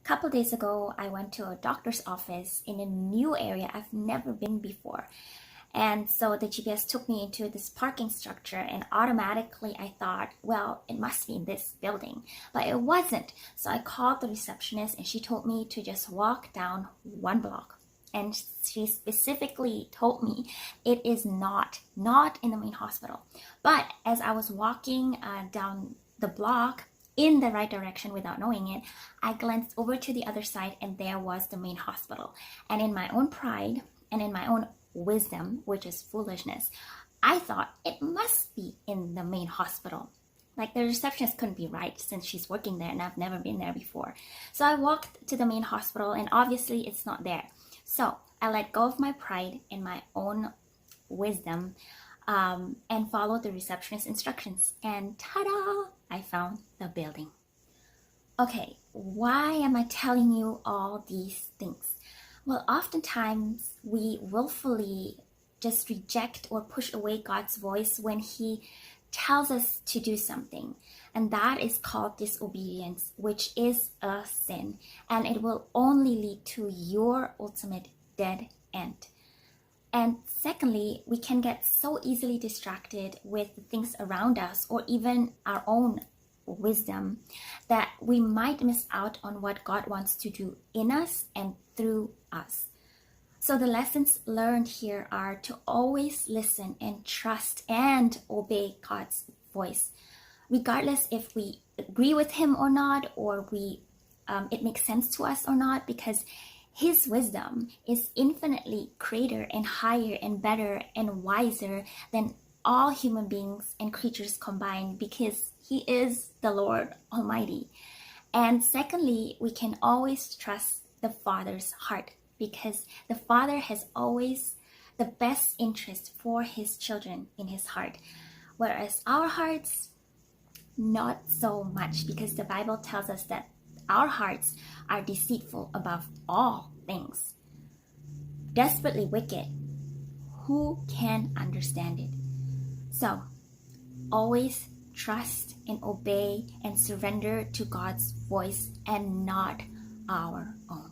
Couple days ago, I went to a doctor's office in a new area I've never been before. And so the GPS took me into this parking structure, and automatically I thought, well, it must be in this building. But it wasn't. So I called the receptionist, and she told me to just walk down one block. And she specifically told me it is not in the main hospital. But as I was walking down the block, in the right direction without knowing it, I glanced over to the other side, and there was the main hospital. And in my own pride and in my own wisdom, which is foolishness, I thought it must be in the main hospital. Like, the receptionist couldn't be right since she's working there and I've never been there before. So I walked to the main hospital, and obviously it's not there. So I let go of my pride and my own wisdom, and followed the receptionist's instructions. And ta-da! I found the building. Okay, why am I telling you all these things? Well, oftentimes we willfully just reject or push away God's voice when He tells us to do something. And that is called disobedience, which is a sin. And it will only lead to your ultimate dead end. And secondly, we can get so easily distracted with the things around us or even our own wisdom that we might miss out on what God wants to do in us and through us. So the lessons learned here are to always listen and trust and obey God's voice, regardless if we agree with Him or not, or it makes sense to us or not, because His wisdom is infinitely greater and higher and better and wiser than all human beings and creatures combined, because He is the Lord Almighty. And secondly, we can always trust the Father's heart, because the Father has always the best interest for His children in His heart, whereas our hearts, not so much, because the Bible tells us that our hearts are deceitful above all things, desperately wicked. Who can understand it? So, always trust and obey and surrender to God's voice and not our own.